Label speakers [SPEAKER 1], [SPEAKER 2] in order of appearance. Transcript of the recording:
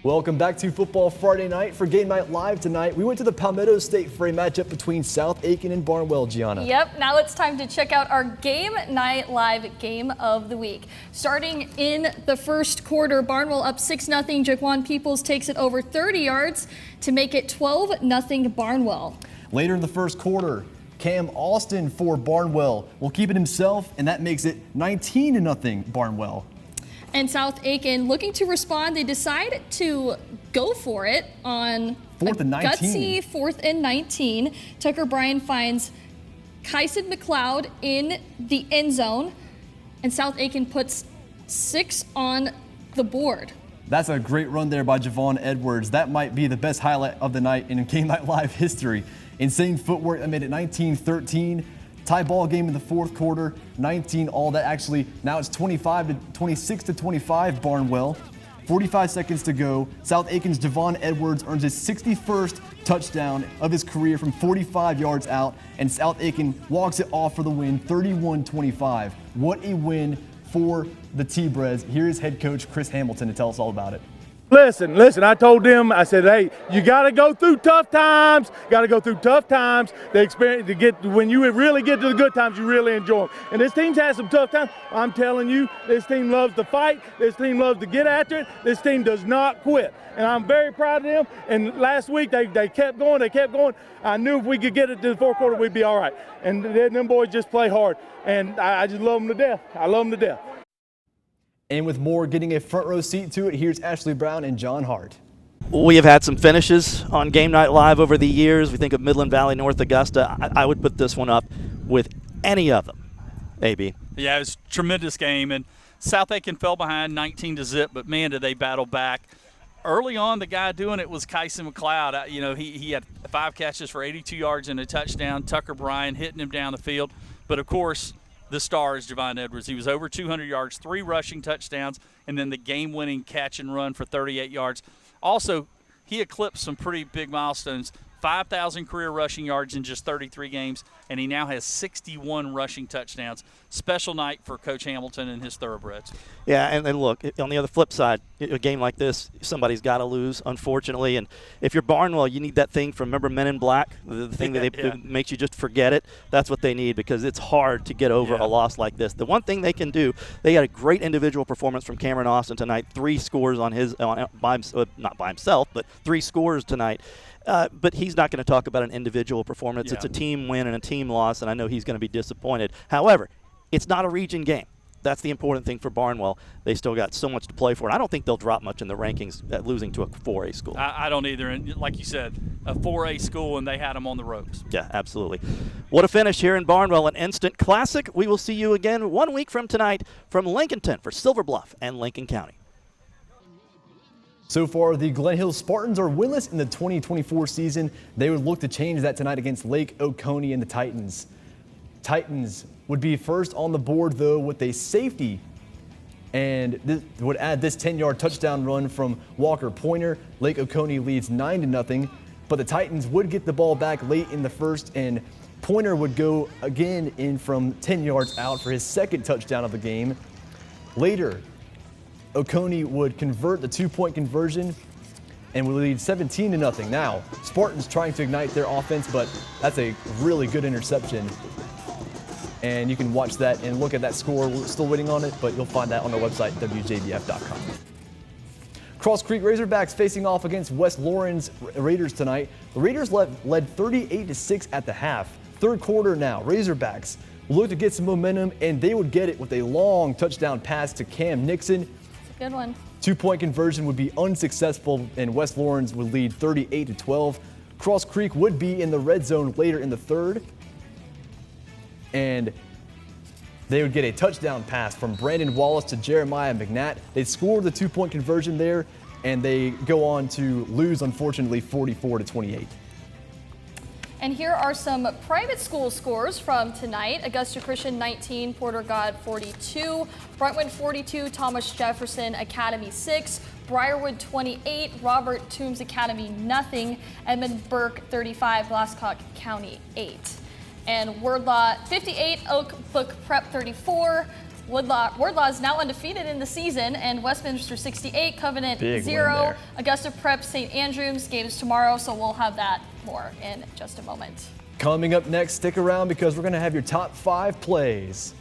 [SPEAKER 1] Welcome back to Football Friday Night. For Game Night Live tonight, we went to the Palmetto State for a matchup between South Aiken and Barnwell, Gianna.
[SPEAKER 2] Yep, now it's time to check out our Game Night Live Game of the Week. Starting in the first quarter, Barnwell up 6-0. Jaquan Peoples takes it over 30 yards to make it 12-0 Barnwell.
[SPEAKER 1] Later in the first quarter, Cam Austin for Barnwell will keep it himself, and that makes it 19-0 Barnwell.
[SPEAKER 2] And South Aiken, looking to respond, they decide to go for it on
[SPEAKER 1] 4th and 19.
[SPEAKER 2] Gutsy 4th and 19. Tucker Bryan finds Kyson McLeod in the end zone, and South Aiken puts 6 on the board.
[SPEAKER 1] That's a great run there by Javon Edwards. That might be the best highlight of the night in Game Night Live history. Insane footwork that made it 19-13. Tie ball game in the fourth quarter, 19 all. That actually, now it's 26-25 Barnwell. 45 seconds to go. South Aiken's Javon Edwards earns his 61st touchdown of his career from 45 yards out, and South Aiken walks it off for the win, 31-25. What a win for the T-Breds. Here is head coach Chris Hamilton to tell us all about it.
[SPEAKER 3] Listen, I told them, I said, hey, you got to go through tough times. The experience to get, when you really get to the good times, you really enjoy them. And this team's had some tough times. I'm telling you, this team loves to fight. This team loves to get after it. This team does not quit. And I'm very proud of them. And last week, they kept going. I knew if we could get it to the fourth quarter, we'd be all right. And them boys just play hard. And I just love them to death. I love them to death.
[SPEAKER 1] And with more getting a front row seat to it, here's Ashley Brown and John Hart.
[SPEAKER 4] We have had some finishes on Game Night Live over the years. We think of Midland Valley, North Augusta. I would put this one up with any of them. AB.
[SPEAKER 5] Yeah, it was a tremendous game, and South Aiken fell behind 19-0, but man, did they battle back. Early on, the guy doing it was Kyson McLeod. He had 5 catches for 82 yards and a touchdown. Tucker Bryan hitting him down the field, but of course, the star is Javon Edwards. He was over 200 yards, 3 rushing touchdowns, and then the game-winning catch and run for 38 yards. Also, he eclipsed some pretty big milestones. 5,000 career rushing yards in just 33 games, and he now has 61 rushing touchdowns. Special night for Coach Hamilton and his Thoroughbreds.
[SPEAKER 4] Yeah, and look, on the other flip side, a game like this, somebody's got to lose, unfortunately. And if you're Barnwell, you need that thing from, remember Men in Black? The thing that makes you just forget it? That's what they need, because it's hard to get over a loss like this. The one thing they can do, they had a great individual performance from Cameron Austin tonight. 3 scores on his, not by himself, but 3 scores tonight. But he's not going to talk about an individual performance. Yeah. It's a team win and a team loss, and I know he's going to be disappointed. However, it's not a region game. That's the important thing for Barnwell. They still got so much to play for. And I don't think they'll drop much in the rankings losing to a 4A school.
[SPEAKER 5] I don't either. And like you said, a 4A school, and they had them on the ropes.
[SPEAKER 4] Yeah, absolutely. What a finish here in Barnwell, an instant classic. We will see you again 1 week from tonight from Lincolnton for Silver Bluff and Lincoln County.
[SPEAKER 1] So far, the Glen Hills Spartans are winless in the 2024 season. They would look to change that tonight against Lake Oconee and the Titans. Titans would be first on the board, though, with a safety, and this would add this 10-yard touchdown run from Walker Pointer. Lake Oconee leads 9-0, but the Titans would get the ball back late in the first, and Pointer would go again in from 10 yards out for his second touchdown of the game. Later, Oconee would convert the 2-point conversion and would lead 17-0. Now, Spartans trying to ignite their offense, but that's a really good interception. And you can watch that and look at that score. We're still waiting on it, but you'll find that on our website, WJBF.com. Cross Creek Razorbacks facing off against West Lawrence Raiders tonight. The Raiders led 38-6 at the half. Third quarter now, Razorbacks will look to get some momentum, and they would get it with a long touchdown pass to Cam Nixon.
[SPEAKER 2] Good one.
[SPEAKER 1] 2-point conversion would be unsuccessful, and West Lawrence would lead 38-12. Cross Creek would be in the red zone later in the third, and they would get a touchdown pass from Brandon Wallace to Jeremiah McNatt. They scored the 2-point conversion there, and they go on to lose, unfortunately, 44-28.
[SPEAKER 2] And here are some private school scores from tonight. Augusta Christian 19, Porter God 42, Brentwood 42, Thomas Jefferson Academy 6, Briarwood 28, Robert Toombs Academy nothing, Edmund Burke 35, Glasscock County 8. And Wordlaw 58, Oak Book Prep 34, Wardlaw is now undefeated in the season, and Westminster 68, Covenant
[SPEAKER 1] Big
[SPEAKER 2] 0,
[SPEAKER 1] win there.
[SPEAKER 2] Augusta Prep, St. Andrews games tomorrow, so we'll have that more in just a moment.
[SPEAKER 1] Coming up next, stick around because we're going to have your top 5 plays.